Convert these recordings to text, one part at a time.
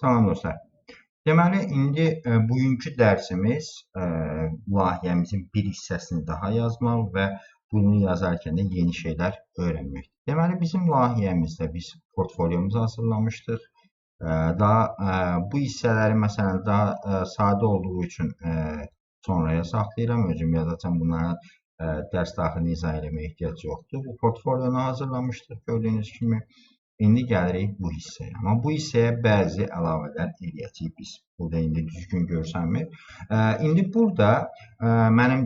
Salam dostlar. Deməli, indi bugünkü dərsimiz layihəmizin bir hissəsini daha yazmaq və bunu yazarkən də yeni şeylər öyrənməkdir. Deməli, bizim layihəmizdə biz portfolyomuzu hazırlamışdıq. Bu hissələri məsələn daha sadə olduğu üçün sonraya saxlayıram. Özüm yazacağam. Bunlara dərs daxilində izah eləməyə ehtiyac yoxdur. Bu portfolyonu hazırlamışdıq gördüyünüz kimi. İndi gəlirik bu hissəyə. Amma bu hissəyə bəzi əlavələr eləyəcəyik biz. Burada indi düzgün görsənmir. İndi burada mənim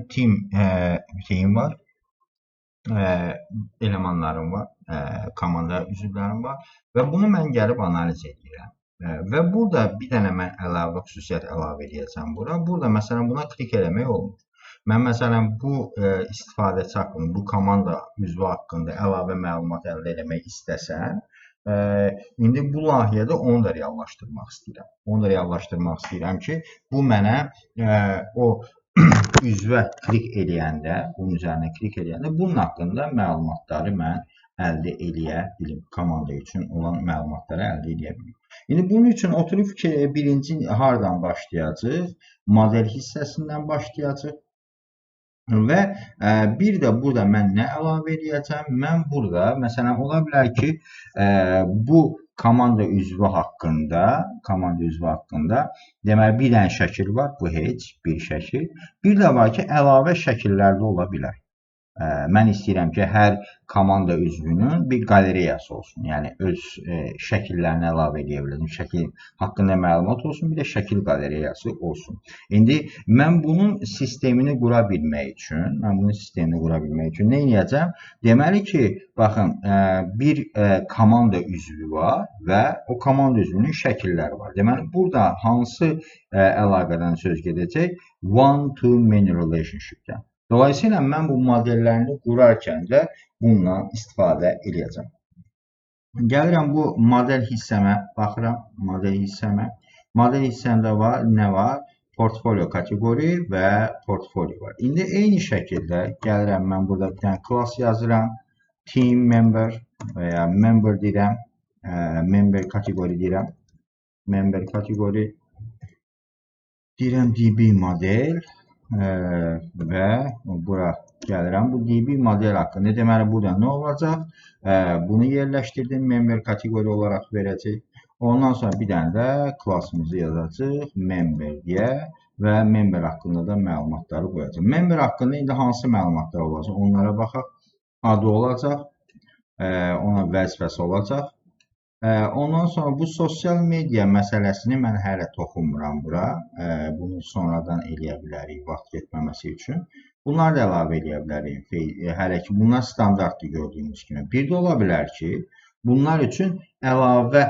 team var, elemanlarım var, komanda üzvlərim var və bunu mən gəlib analiz edirəm. Və burada bir dənə mən əlavə xüsusiyyət əlavə edəcəm bura. Burada məsələn buna klik eləmək olmur. Mən məsələn bu istifadəçi haqqında, bu komanda üzvü haqqında əlavə məlumat əldə etmək istəsəm, indi bu layihədə onu da reallaşdırmaq istəyirəm. Onu da reallaşdırmaq istəyirəm ki, bu mənə o üzvə klik eləyəndə, bunun üzərinə klik eləyəndə bunun haqqında məlumatları mən əldə eləyə bilim. Komanda üçün olan məlumatları əldə eləyə bilim. İndi bunun üçün oturub ki, birinci hardan başlayacaq? Model hissəsindən başlayacaq. Və bir də burada mən nə əlavə edəcəm? Mən burada, məsələn, ola bilər ki, bu komanda üzvü haqqında, deməli, bir dənə şəkil var, bu heç bir şəkil. Bir də var ki, əlavə şəkillər də ola bilər. Mən istəyirəm ki, hər komanda üzvünün bir qalereyası olsun. Yəni, öz şəkillərini əlavə edə bilərim. Şəkil haqqında məlumat olsun, bir də şəkil qalereyası olsun. İndi mən bunun sistemini qura bilmək üçün, nə edəcəm? Deməli ki, baxın, bir komanda üzvü var və o komanda üzvünün şəkilləri var. Deməli, burada hansı əlaqədən söz gedəcək? One-to-many relationship-dən. Dolayısıyla mən bu modellərini qurarkən də bundan istifadə edəcəm. Gəlirəm bu model hissəmə, baxıram model hissəmə. Model hissəmdə var, nə var? Portfolio kateqori və portfolio var. İndi eyni şəkildə gəlirəm, mən burada bir dənə class yazıram. Team member və ya member deyirəm. Member kateqori deyirəm. Member kateqori deyirəm DB model. Və bura gəlirəm. Bu DB model haqqında. Deməli, burada nə olacaq? Bunu yerləşdirdim. Member kateqori olaraq verəcək. Ondan sonra bir dənə də klassımızı yazacaq. Member deyə və member haqqında da məlumatları qoyacaq. Member haqqında indi hansı məlumatlar olacaq? Onlara baxaq. Adı olacaq. Ona vəzifəsi olacaq. Ondan sonra bu sosial media məsələsini mən hələ toxunmuram bura. Bunu sonradan eləyə bilərik vaxt getməməsi üçün. Bunları da əlavə eləyə bilərik. Hələ ki, bunlar standartdır gördüyünüz kimi. Bir də ola bilər ki, bunlar üçün əlavə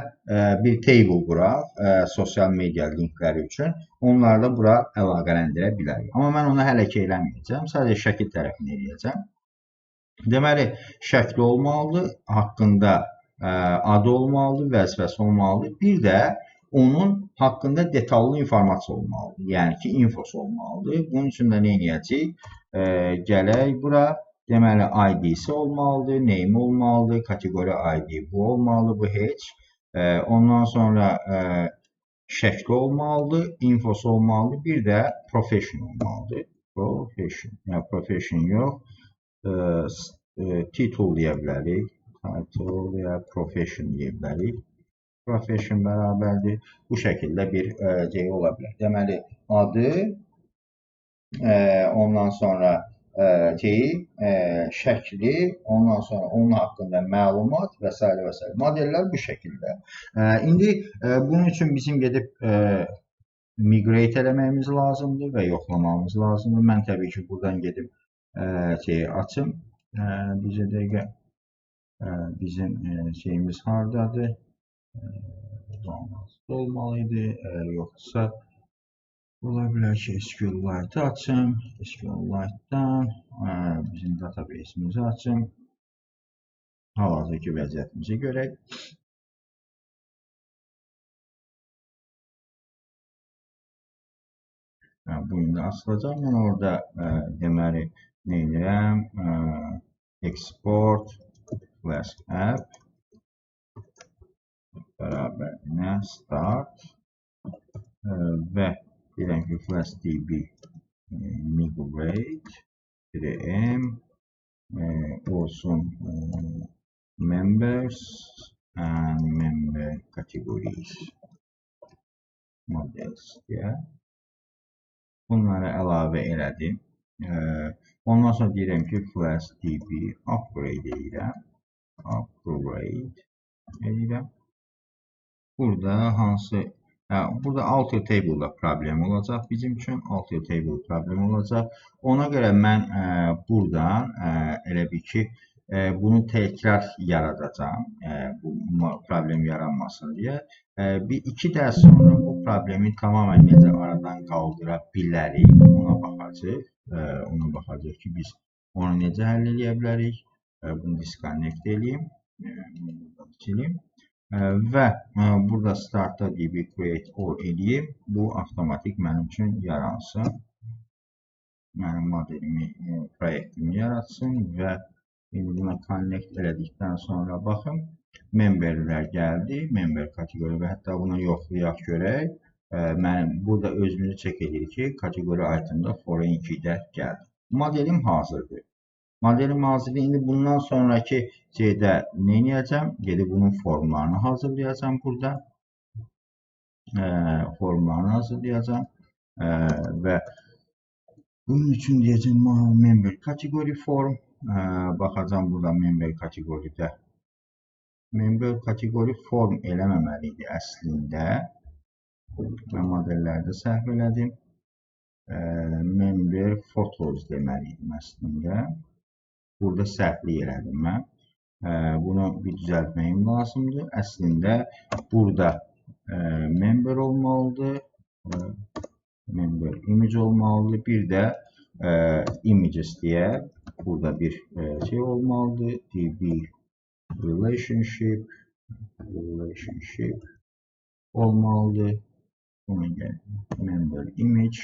bir table quraq, sosial media linkləri üçün. Onları da bura əlaqələndirə bilərik. Amma mən onu hələ ki eləməyəcəm. Sadəcə şəkil tərəfini eləyəcəm. Deməli, şəkli olmalıdır, haqqında adı olmalıdır, vəzifəsi olmalıdır. Bir də onun haqqında detallı informasiya olmalıdır. Yəni ki, infosu olmalıdır. Bunun üçün də nə edəcəyik? Gələk bura. Deməli, ID-si olmalıdır, name olmalıdır, kateqori ID bu olmalıdır, bu heç. Ondan sonra şəkli olmalıdır, infosu olmalıdır. Bir də profession olmalıdır. Profession, yəni profession yox. Title deyə bilərik. Title və profession deyə bilərik. Profession bərabərdir. Bu şəkildə bir şey ola bilər. Deməli, adı, ondan sonra şəkli, ondan sonra onun haqqında məlumat və s. və s. Modellər bu şəkildə. İndi bunun üçün bizim gedib migrate eləməyimiz lazımdır və yoxlamamız lazımdır. Mən təbii ki, buradan gedib açım. Bizə dəqiqə bizim şeyimiz hardadır? Olmalıydı. Yoxsa ola bilər ki, SQLite açım. SQLite-dan bizim database'imizi açım. Hal-hazırki vəziyyətimizi görək. Bu indi açılacaq. Mən orada deməli nə edirəm? Export Flask app bərabər start və deyirəm ki, flash db migrate 3m olsun members and member categories models deyə. Bunları əlavə elədim. Ondan sonra deyirəm ki, flash db upgrade edirəm. Burada hansı burada alter table-da problem olacaq bizim üçün. Alter table problem olacaq. Ona görə mən buradan elə bir ki, bunu təkrar yaradacağım. Bu problem yaranmasın deyə. Bir iki dərs sonra bu problemi tamamen necə aradan qaldıra bilərik. Ona baxacaq. Ona baxacaq ki, biz onu necə həll edə bilərik. Bunu disconnect edeyim. Və burada startda db create all edeyim. Bu avtomatik mənim üçün yaransın. Mənim modelimi, proyektimi yaratsın və buna connect elədikdən sonra baxın. Memberlər gəldi. Member kateqori və hətta buna yoxlayaq görək. Mənim burada özümüzü çək edir ki, kateqori itemda foreign 2-də gəldi. Modelim hazırdır. Modelim hazırdır. İndi bundan sonraki şeydə nə edəcəm? Gedib bunun formlarını hazırlayacağım burada. Formlarını hazırlayacağım. Və bunun üçün deyəcəm member category form. Baxacağım burada member kateqoridə. Member category form eləməməliydi əslində. Mən modellərdə səhv elədim. Member photos deməliydim əslində. Burada səhvlik elədim mən. Bunu bir düzəltməyim lazımdır. Əslində burada member olmalıdır. Member image olmalıdır. Bir də images deyə burada bir şey olmalıdır. db relationship olmalıdır. Buna gəl member image.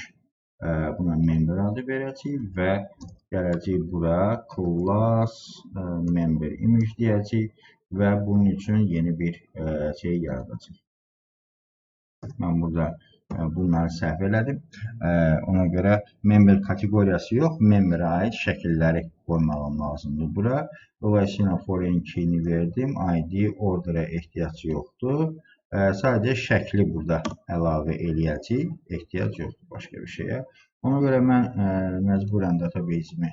Buna member adı verəcəyik və gələcək bura class member image deyəcək və bunun üçün yeni bir şey yaradacaq. Mən burada bunları səhv elədim. Ona görə member kateqoriyası yox, memberə aid şəkilləri qoymağım lazımdır bura. Dolayısıyla foreign key-ni verdim. ID order'a ehtiyac yoxdur. Sadəcə şəkli burada əlavə eləyəcək. Ehtiyac yoxdur başqa bir şeyə. Ona görə mən məcburən database-imi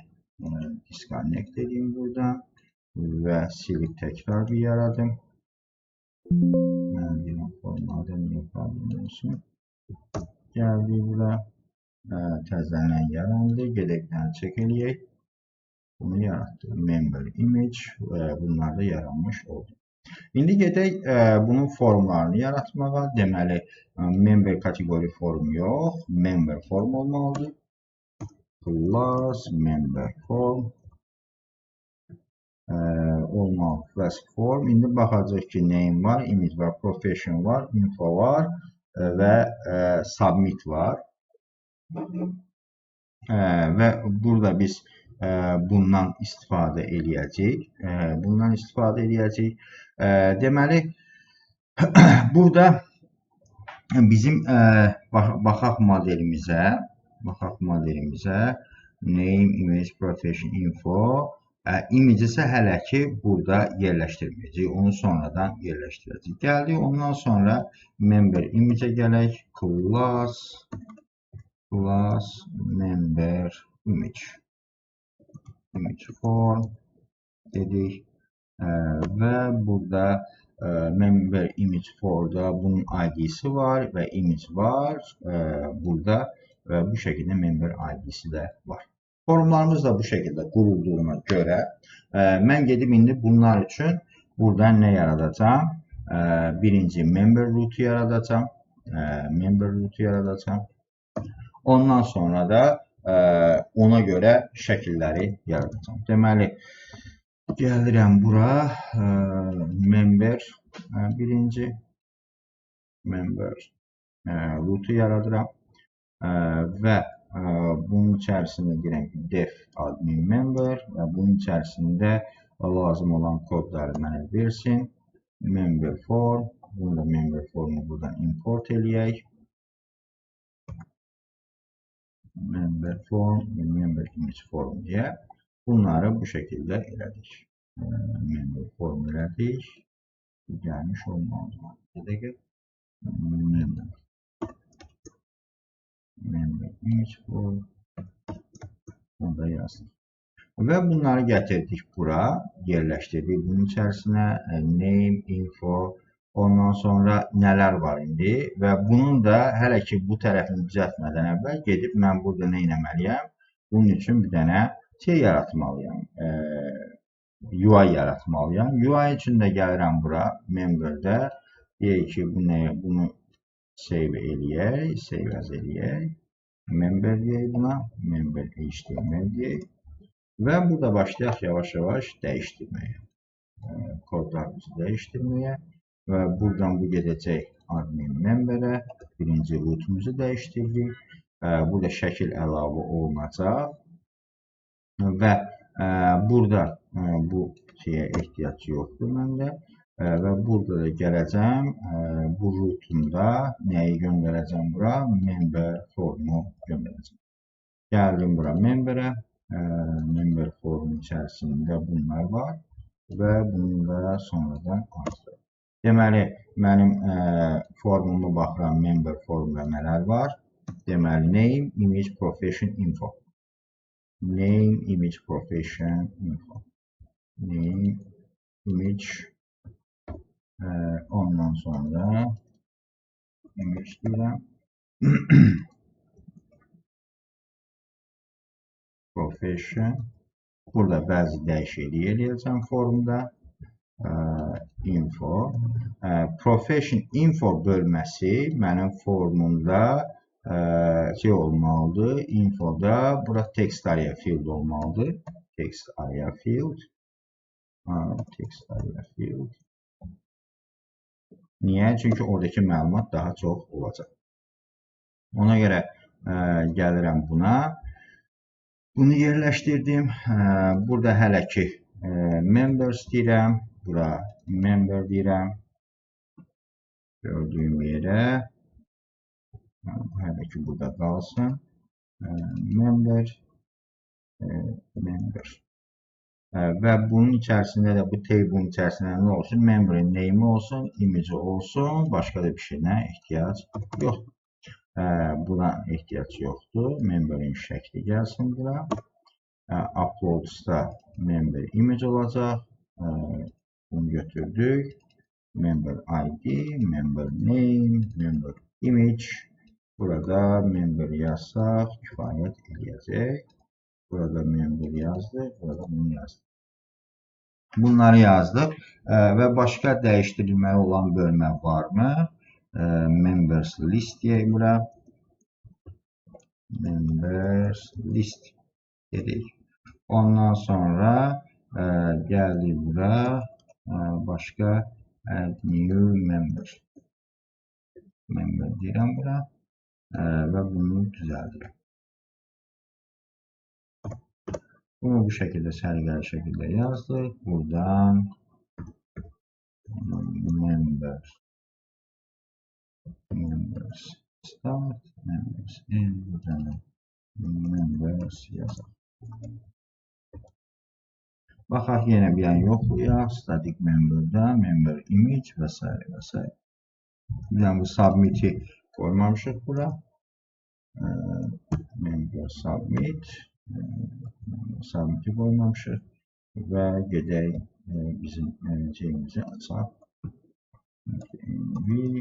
disconnect edeyim burada və silib təkrar bir yaradım. Mən formada niyə problem olsun. Gəldi bura. Təzələn yarandı. Gedəkdən çək eləyək. Bunu yaratdı. Member image bunlar da yaranmış oldu. İndi gedək bunun formlarını yaratmağa. Deməli, member kateqori form yox, member form olmalıdır. Class member form olmalı. Class form. İndi baxacaq ki, name var, image var, profession var, info var və submit var. Və burada biz bundan istifadə eləyəcəyik. Deməli, burada bizim baxaq modelimizə name, image, profession, info. Image isə hələ ki burada yerləşdirməyəcək. Onu sonradan yerləşdirəcək. Gəldik. Ondan sonra member image-ə gələk. Class member image form dedik. Və burada member image for'da bunun ID'si var və image var burada və bu şəkildə member ID'si də var. Formlarımız da bu şəkildə qurulduğuna görə mən gedib indi bunlar üçün buradan nə yaradacağım? Birinci member root-u yaradacağım. Ondan sonra da ona görə şəkilləri yaradacağım. Deməli, gəlirəm bura, birinci member root-u yaradıram və bunun içərisində deyirəm ki, def admin member və bunun içərisində lazım olan kodları mənə versin. Member form, bunu da member formu buradan import eləyək. member form və member image form deyə bunları bu şəkildə elədik. Member form elədik. Gəlmiş olmalıdır. Bir dəqiqə. Member image form. Onu da yazdık. Və bunları gətirdik bura, yerləşdirdik bunun içərisinə, name, info, ondan sonra nələr var indi və bunun da hələ ki bu tərəfini düzəltmədən əvvəl gedib mən burada nə etməliyəm? Bunun üçün bir dənə şey yaratmalıyam, UI yaratmalıyam. UI üçün də gəlirəm bura, memberdə, deyək ki, bunu save eləyək, member deyək buna, member HTML deyək. Və burada başlayaq yavaş-yavaş dəyişdirməyə. Kodlarımızı dəyişdirməyə və buradan bu gedəcək admin memberə. Birinci rootumuzu dəyişdirdik. Burada şəkil əlavə olunacaq. Və burada bu şeyə ehtiyac yoxdur məndə. Və burada da gələcəm. Bu rootumda nəyi göndərəcəm bura? Member formu göndərəcəm. Gəldim bura memberə. Member form içərisində bunlar var və bunu da sonradan artırdım. Deməli, mənim formuma baxıram, member formda nələr var? Deməli, name, image, profession, info. Name, image, profession, info. Name, image, ondan sonra image deyirəm. Profession. Burada bəzi dəyişiklik eləyəcəm formda. Info. Profession info bölməsi mənim formumda şey olmalıdır. Infoda bura text area field olmalıdır. Text area field. Niyə? Çünki oradakı məlumat daha çox olacaq. Ona görə gəlirəm buna. Bunu yerləşdirdim. Burada hələ ki members deyirəm. Bura member deyirəm. Gördüyüm yerə. Hələ ki burada qalsın. Member. Və bunun içərisində də bu table'ın içərisində nə olsun? Member'in name olsun, image olsun. Başqa da bir şeyə ehtiyac yoxdur. Buna ehtiyac yoxdur. Member'in şəkli gəlsin bura. Uploads'da member image olacaq. Bunu götürdük. Member ID, member name, member image. Burada member yazsaq kifayət edəcək. Burada member yazdıq. Burada bunu yazdıq. Bunları yazdıq. Və başqa dəyişdirilməli olan bölmə varmı? Members list deyək bura. Members list dedik. Ondan sonra gəldik bura. Başqa add new member. Member deyirəm bura. Və bunu düzəldirəm. Bunu bu şəkildə sərgəli şəkildə yazdıq. Buradan members start, members end, members yazaq. Baxaq yenə bir an yoxlayaq. Static memberdə, member image və s. və s. Bir an bu submit'i qoymamışıq bura. Member submit. Submit'i qoymamışıq. Və gedək bizim şeyimizi açaq. MV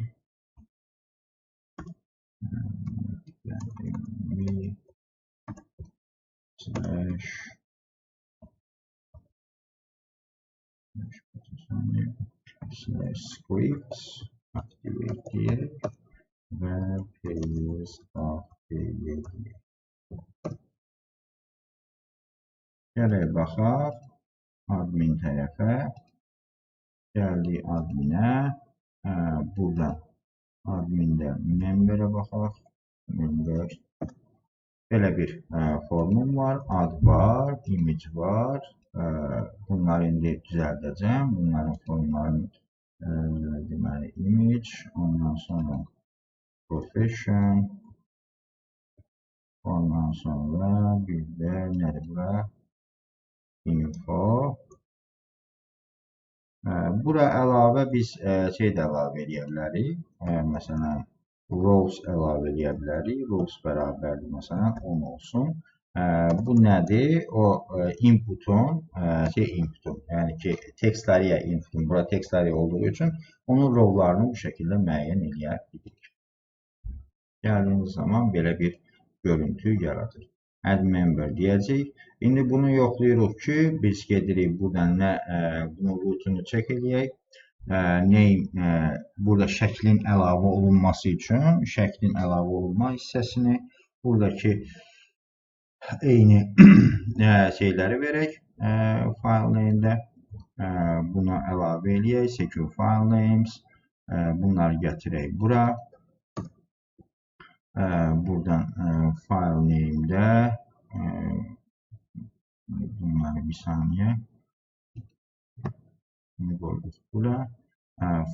slash scripts activate deyək və pages activate deyək. Gələk baxaq admin tərəfə. Gəldik adminə. Burada admində memberə baxaq. Member. Belə bir formum var. Ad var. Image var. Bunları indi düzəldəcəm. Bunların formlarını deməli image. Ondan sonra profession. Ondan sonra bir də nədir bura? Info. Bura əlavə biz şey də əlavə edə bilərik. Məsələn, rows əlavə edə bilərik. Rows bərabərdir, məsələn, 10 olsun. Bu nədir? O inputun, yəni ki, textləriyə inputun, bura textləri olduğu üçün onun rowlarını bu şəkildə müəyyən edə bilirik. Gəldiyimiz zaman belə bir görüntü yaradır. Add member deyəcək. İndi bunu yoxlayırıq ki, biz gedirik buradan bunun rootunu çək eləyək. Burada şəklin əlavə olunması üçün şəklin əlavə olunma hissəsini buradakı eyni şeyləri verək file name-də. Buna əlavə eləyək. Secure file names. Bunları gətirək bura. Buradan file name-də bunları bir saniyə qoyduk bura.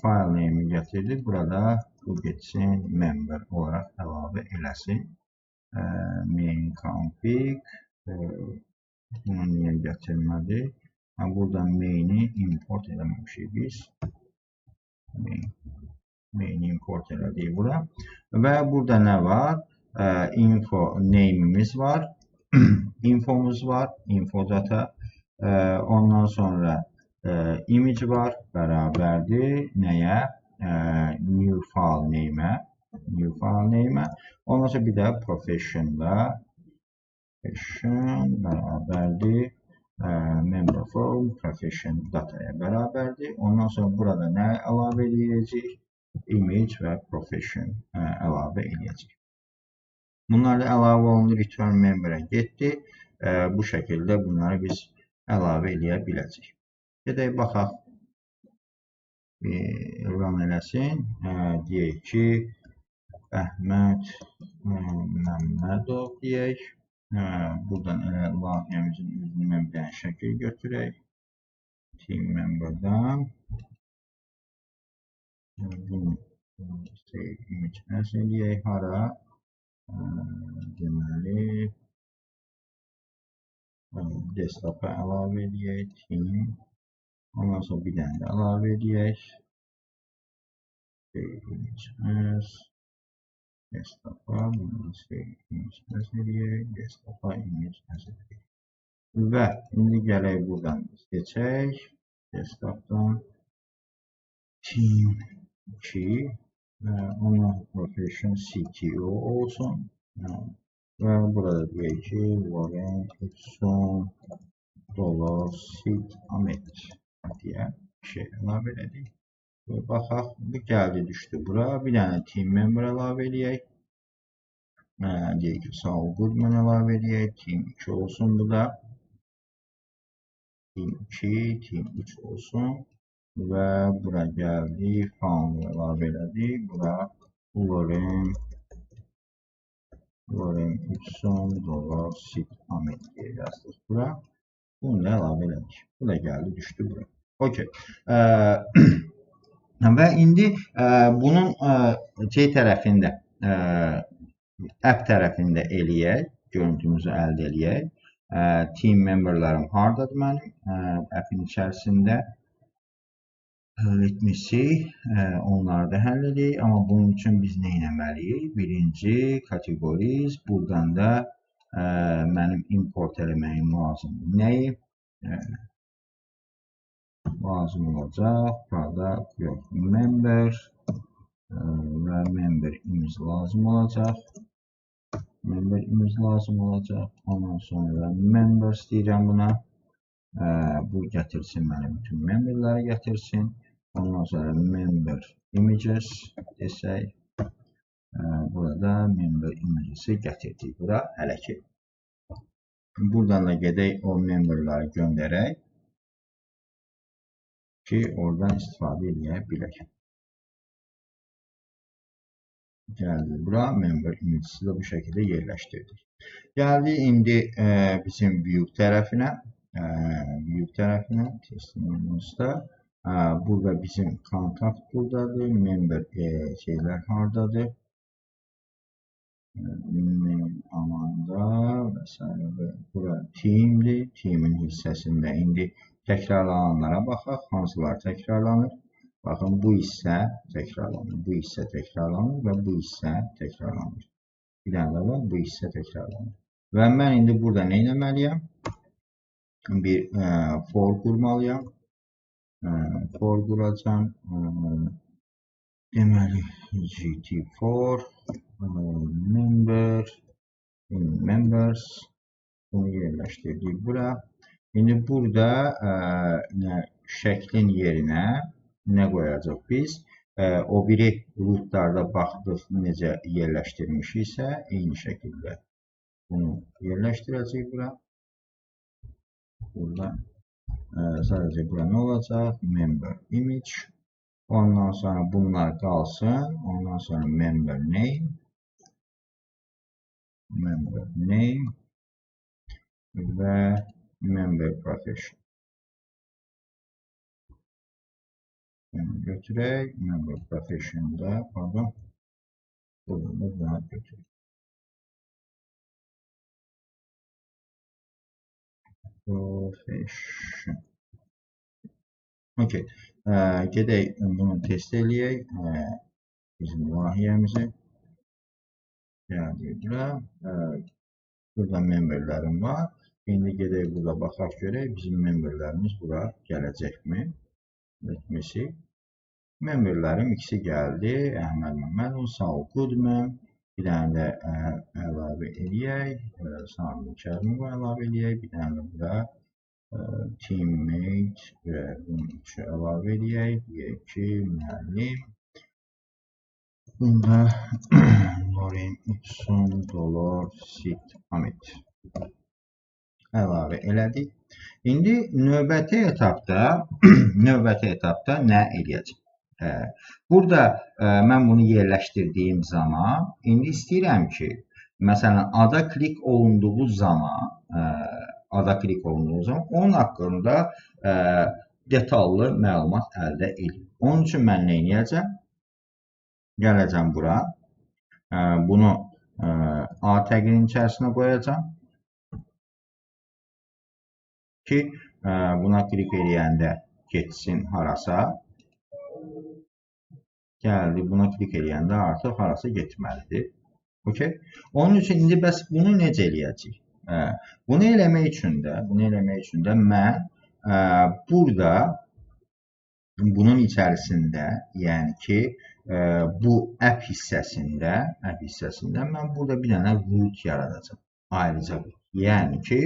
File name-i gətirdik. Burada bu geçsin member olaraq əlavə eləsin. Main config bunu niyə gətirmədi? Buradan main-i import eləməmişik biz. Main import elədik bura. Və burada nə var? Info name'imiz var. Infomuz var. Info data. Ondan sonra image var. Bərabərdir. Nəyə? New file name-ə. Ondan sonra bir də profession-da. Profession bərabərdir. Member form profession dataya bərabərdir. Ondan sonra burada nə əlavə edəcək? Image və profession əlavə edəcək. Bunlar da əlavə olundu, return member'ə getdi. Bu şəkildə bunları biz əlavə edə biləcək. Gedək baxaq. Run eləsin. Deyək ki, Əhməd Məmmədov deyək. Buradan elə layihəmizin üzründən bir dənə şəkil götürək. Team member'dan. Bunu image nəsə eləyək, hara? Deməli, desktop'a əlavə edək, team. Ondan sonra bir dənə də əlavə edək. Image as, desktop'a, bunu image as eləyək, desktop'a image as eləyək. Və indi gələk buradan seçək, desktop'dan, team 2, onun profession CTO olsun. Və burada deyək ki, Warren Hudson $sit Ahmet deyə bir şey əlavə edək. Baxaq, bu gəldi, düşdü bura. Bir dənə team member əlavə edək. Deyək ki, Saul Goodman əlavə edək. Team 2 olsun bu da. Team 2, team 3 olsun. Və bura gəldi, founder əlavə elədik. Bura Warren Hudson $sit Ahmet deyə yazdıq bura. Bunu da əlavə elədik. Bu da gəldi, düşdü bura. Okey. Və indi bunun tərəfində, app tərəfində eləyək, görüntümüzü əldə eləyək. Team memberlarım hardadır mənim app'in içərisində? Let me see. Onları da həll edək. Amma bunun üçün biz nə etməliyik? Birinci categories. Buradan da mənim import eləməyim lazımdır. Nəyi? Lazım olacaq. Product, yox, member və member image lazım olacaq. Ondan sonra members deyirəm buna. Bu gətirsin mənim bütün memberləri gətirsin. Ondan sonra member images desək. Burada member images'i gətirdik bura hələ ki. Buradan da gedək o memberləri göndərək ki, oradan istifadə edə bilək. Gəldi bura, member images'i də bu şəkildə yerləşdirdik. Gəldi indi bizim view tərəfinə. Testimonials'da. Burada bizim kontakt buradadır. Member şeylər hardadır? Amanda vesaire və bura teamdir. Teamin hissəsində indi təkrarlananlara baxaq. Hansılar təkrarlanır? Baxın, bu hissə təkrarlanır, bu hissə təkrarlanır və bu hissə təkrarlanır. Bir dənə də var, bu hissə təkrarlanır. Və mən indi burada nə etməliyəm? Bir for qurmalıyam. For quracam. Deməli, GT4 members bunu yerləşdirdik bura. İndi burada şəklin yerinə nə qoyacaq biz? O biri rootlarda baxdıq necə yerləşdirmişiksə, eyni şəkildə bunu yerləşdirəcəyik bura. Burada sadəcə bura nə olacaq? Member image. Ondan sonra bunlar qalsın. Ondan sonra member name və member profession. Götürək. Member profession'da, pardon, bunu götürək. Profession. Okey. Gedək bunu test eləyək. Bizim layihəmizi. Gəldik bura. Burada memberlərim var. İndi gedək burada baxaq görək. Bizim memberlərimiz bura gələcəkmi? Etməsi. Memberlərim ikisi gəldi. Əhməd Məmmədov, Saul Goodman. Bir dənə də əlavə eləyək. Sami Kərimova əlavə eləyək. Bir dənə də bura teammate və bunun üçün əlavə eləyək. Deyək ki, müəllim. Bunda Lorin $3 sit Hamid əlavə elədik. İndi növbəti etapda nə eləyəcəm? Burada mən bunu yerləşdirdiyim zaman indi istəyirəm ki, məsələn, ada klik olunduğu zaman onun haqqında detallı məlumat əldə edin. Onun üçün mən nə edəcəm? Gələcəm bura. Bunu A təqinin içərisinə qoyacam. Ki, buna klik eləyəndə getsin harasa. Gəldi, buna klik eləyəndə artıq harasa getməlidir. Okay? Onun üçün indi bəs bunu necə eləyəcəyik? Bunu eləmək üçün də mən burada bunun içərisində, yəni ki, bu app hissəsində mən burada bir dənə root yaradacam. Ayrıca root. Yəni ki,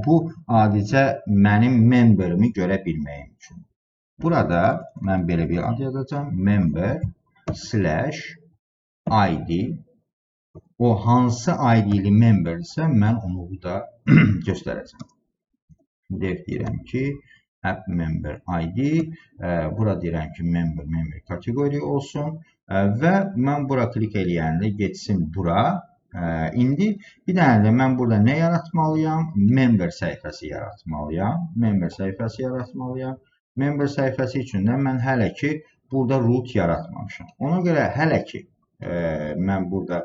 bu adicə mənim memberimi görə bilməyim üçün. Burada mən belə bir ad yazacam. member/id. O hansı ID-li memberdirsə, mən onu burada göstərəcəm. Deyirəm ki, app member ID. Bura deyirəm ki, member kateqori olsun. Və mən bura klik eləyəndə getsin bura. İndi bir dənə də mən burada nə yaratmalıyam? Member səhifəsi yaratmalıyam. Member səhifəsi üçün də mən hələ ki burada root yaratmamışam. Ona görə hələ ki mən burada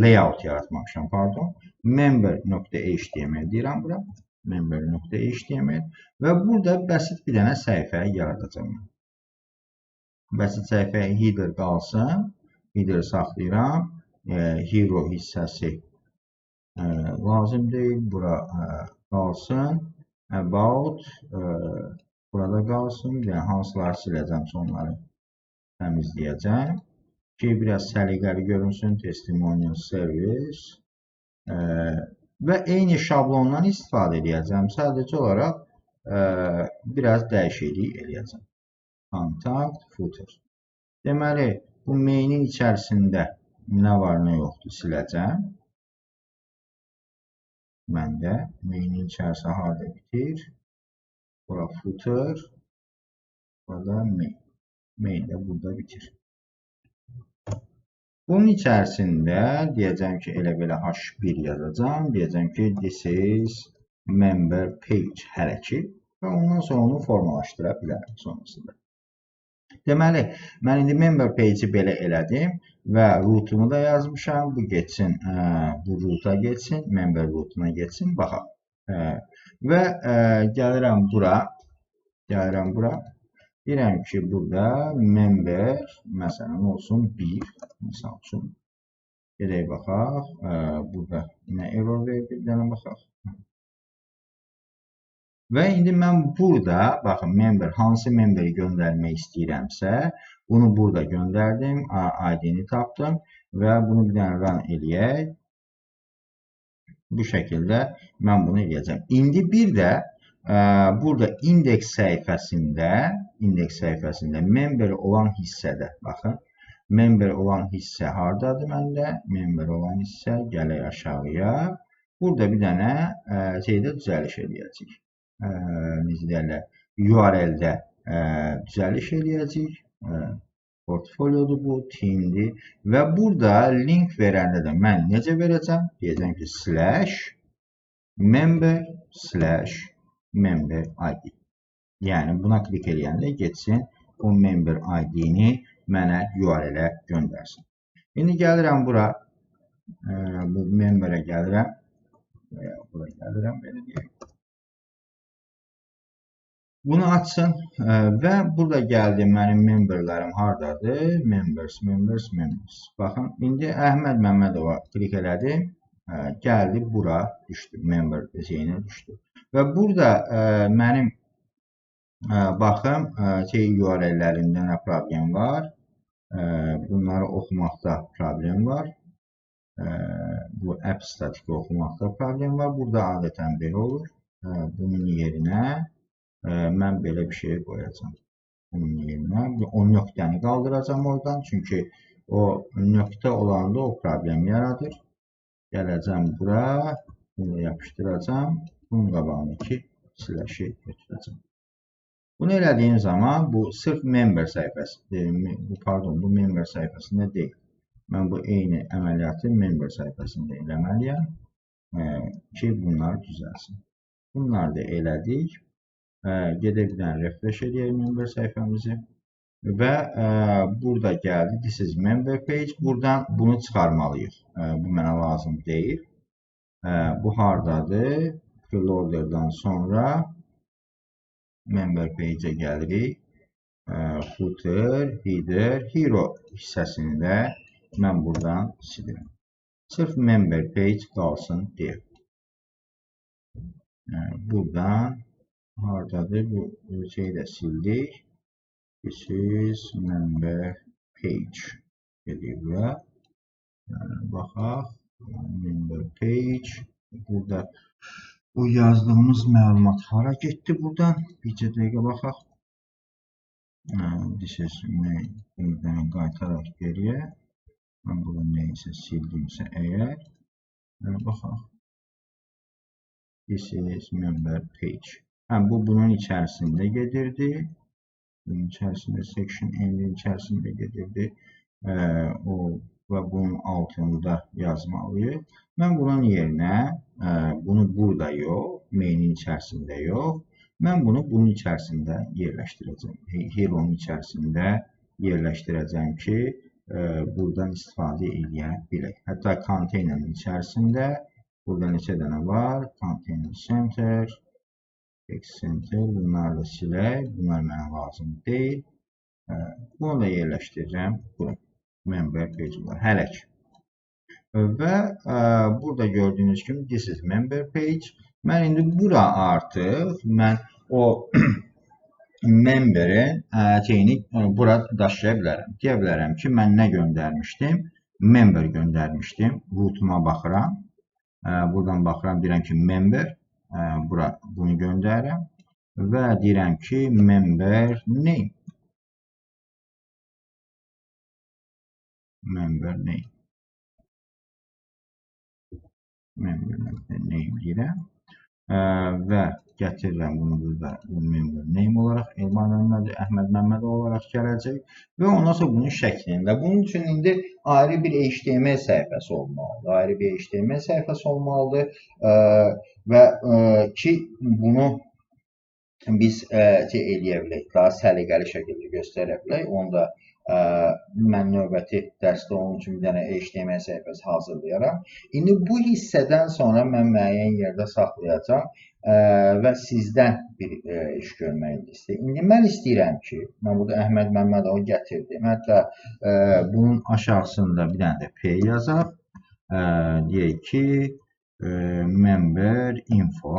layout yaratmamışam, pardon. Member.html deyirəm bura. Member.html və burada bəsit bir dənə səhifə yaradacam. Bəsit səhifəyə header qalsın. Header saxlayıram. Hero hissəsi lazım deyil. Bura qalsın. About burada qalsın. Yəni hansıları siləcəm, onları təmizləyəcəm. Ki, biraz səliqəli görünsün. Testimonial service. Və eyni şablondan istifadə edəcəm. Sadəcə olaraq biraz dəyişiklik eləyəcəm. Contact, footer. Deməli, bu mainin içərisində nə var, nə yoxdur siləcəm. Məndə mainin içərisində harada bitir? Bura footer. Burada main. Main də burada bitir. Bunun içərisində deyəcəm ki, elə belə H1 yazacam. Deyəcəm ki, this is member page hələ ki. Və ondan sonra onu formalaşdıra bilərəm sonrasında. Deməli, mən indi member page-i belə elədim və routumu da yazmışam. Bu getsin, bu routa getsin, member routuna getsin, baxaq. Və gəlirəm bura, deyirəm ki, burada member, məsələn, olsun 1, misal üçün. Gedək baxaq, burada nə error verdi, bir dənə baxaq. Və indi mən burada, baxın, member, hansı memberi göndərmək istəyirəmsə, bunu burada göndərdim, ID-ni tapdım və bunu bir dənə run eləyək. Bu şəkildə mən bunu eləyəcəm. İndi bir də burada indeks səhifəsində member olan hissədə, baxın, member olan hissə hardadır məndə? Member olan hissə, gələk aşağıya. Burada bir dənə şeydə düzəliş eləyəcək. Necə deyərlər, URL-də düzəliş eləyəcək. Portfoliodur bu, teamdir. Və burada link verəndə də mən necə verəcəm? Deyəcəm ki, /member ID. Yəni, buna klik eləyəndə geçsin, o member ID-ni mənə URL-ə göndərsin. İndi gəlirəm bura, bu memberə gəlirəm. Bura gəlirəm, belə deyək. Bunu açsın və burada gəldi mənim memberlərim hardadır? Members. Baxın, indi Əhməd Məmmədova klik elədim, gəldi bura düşdü, member şeyinə düşdü. Və burada mənim baxım, URL-lərində nə problem var? Bunları oxumaqda problem var. Bu app statiki oxumaqda problem var. Burada adətən belə olur. Bunun yerinə mən belə bir şey qoyacağım. Bunun yerinə o nöqtəni qaldıracağım oradan. Çünki o nöqtə olanda o problem yaradır. Gələcəm bura, bunu yapışdıracağım. Bunun qabağındakı slash-i götürəcəm. Bunu elədiyim zaman bu sırf member səhifəsi, pardon, bu member səhifəsində deyil. Mən bu eyni əməliyyatı member səhifəsində eləməliyəm ki, bunlar düzəlsin. Bunları da elədik. Gedək bir dənə refresh edəyək member səhifəmizi və burada gəldi, this is member page, buradan bunu çıxarmalıyıq, bu mənə lazım deyil, bu hardadır, preloader'dan sonra member page-ə gəlirik, footer, header, hero hissəsini də mən buradan silirəm, sırf member page qalsın deyə, buradan hardadır, bu şeyi də sildik. This is member page. Gedik bura. Baxaq. Member page. Burada bu yazdığımız məlumat hara getdi buradan? Bircə dəqiqə baxaq. This is buradan qaytaraq geriyə. Mən burada neysə sildimsə əgər. Baxaq. This is member page. Bu bunun içərisində gedirdi. Bunun içərisində section end'in içərisində gedirdi. Və bunun altında yazmalıyıq. Mən bunun yerinə, bunu burada yox, main'in içərisində yox. Mən bunu bunun içərisində yerləşdirəcəm. Hero'nun içərisində yerləşdirəcəm ki, buradan istifadə edə bilək. Hətta container'ın içərisində burada neçə dənə var? Container center, center, bunları da silək, bunlar mənə lazım deyil. Bunu da yerləşdirəcəm bura, member page var, hələk. Və burada gördüyünüz kimi, this is member page. Mən indi bura artıq, mən o memberin şeyini bura daşıya bilərəm. Deyə bilərəm ki, mən nə göndərmişdim? Member göndərmişdim, rootuma baxıram. Buradan baxıram, deyirəm ki, member. Bura bunu göndərirəm və deyirəm ki, member name. Member name. Member name deyirəm və gətirirəm bunu burada, bu member name olaraq Elman Əhməd Məmmədov olaraq gələcək və ondan sonra bunun şəklində. Bunun üçün indi ayrı bir HTML səhifəsi olmalıdır. Və ki bunu biz eləyə bilərik, daha səliqəli şəkildə göstərə bilərik. Onu da mən növbəti dərsdə onun üçün bir dənə HTML səhifəsi hazırlayaram. İndi bu hissədən sonra mən müəyyən yerdə saxlayacağam və sizdən bir iş görməyini istəyirəm. İndi mən istəyirəm ki, mən burada Əhməd Məmmədovu gətirdim. Hətta bunun aşağısında bir dənə də P yazaq. Deyək ki, member info.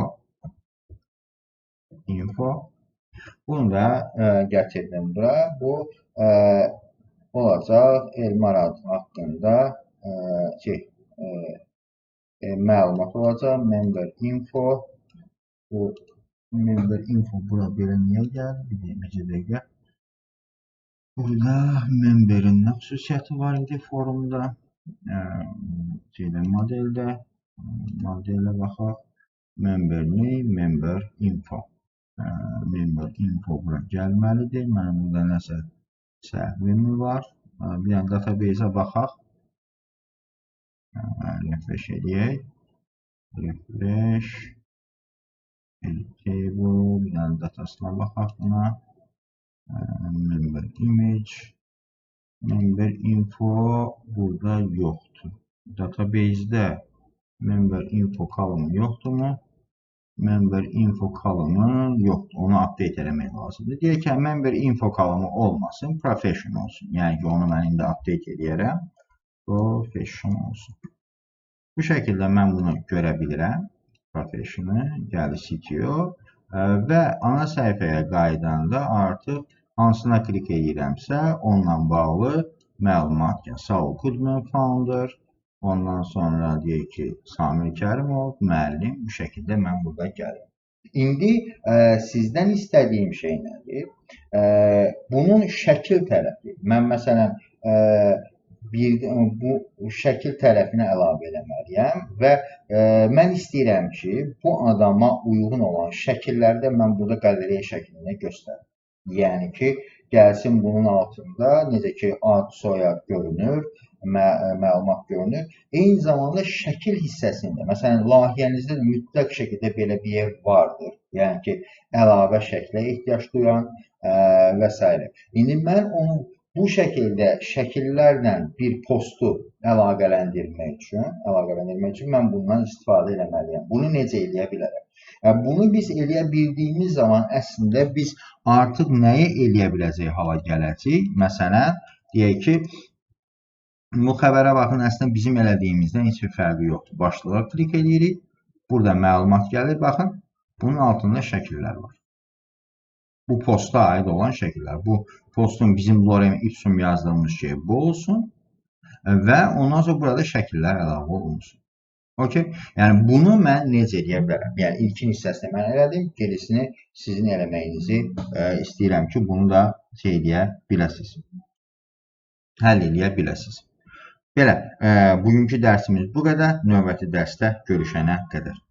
Bunu da gətirdim bura. Bu olacaq Elmar haqqında məlumat olacaq. Member info. Bu member info bura belə niyə gəldi? Bir dəqiqə. Burada memberin nə xüsusiyyəti var idi forumda? Modeldə baxaq. Member name, member info. Member info bura gəlməlidir. Mənim burada nəsə səhvim var. Bir dənə database'ə baxaq. Refresh edək. Refresh. Table. Bir dənə datasına baxaq buna. Member image. Member info burada yoxdur. Database'də member info kolonu yoxdurmu? Member info kolonu yoxdur. Onu update eləmək lazımdır. Deyək ki, member info kolonu olmasın, professional olsun. Yəni ki, onu mən indi update edərəm. Professional olsun. Bu şəkildə mən bunu görə bilirəm. Professional, gəlir CTO və ana səhifəyə qayıdanda artıq hansına klik edirəmsə, onunla bağlı məlumat, yəni Saul Goodman founder, ondan sonra deyək ki, Samir Kərimov, müəllim, bu şəkildə mən burada gəlim. İndi sizdən istədiyim şey nədir? Bunun şəkil tərəfi. Mən məsələn, bu şəkil tərəfinə əlavə eləməliyəm və mən istəyirəm ki, bu adama uyğun olan şəkillərdə mən burada qaleriya şəklində göstərim. Yəni ki, gəlsin bunun altında necə ki, ad, soyad görünür, məlumat görünür. Eyni zamanda şəkil hissəsində, məsələn, layihənizdə mütləq şəkildə belə bir yer vardır. Yəni ki, əlavə şəklə ehtiyac duyan və s. İndi mən onu bu şəkildə şəkillərlə bir postu əlaqələndirmək üçün mən bundan istifadə etməliyəm. Bunu necə eləyə bilərəm? Bunu biz eləyə bildiyimiz zaman əslində biz artıq nəyi eləyə biləcək hala gələcək? Məsələn, deyək ki, bu xəbərə baxın, əslində bizim elədiyimizdən heç bir fərqi yoxdur. Başlığa klik edirik. Burada məlumat gəlir. Baxın, bunun altında şəkillər var. Bu posta aid olan şəkillər. Bu postun bizim Lorem Ipsum yazdığımız şey bu olsun və ondan sonra burada şəkillər əlavə olunsun. Okay? Yəni bunu mən necə eləyə bilərəm? Yəni ilkin hissəsini mən elədim, gerisini sizin eləməyinizi istəyirəm ki, bunu da eləyə biləsiniz. Həll eləyə biləsiniz. Belə, bugünkü dərsimiz bu qədər. Növbəti dərsdə görüşənə qədər.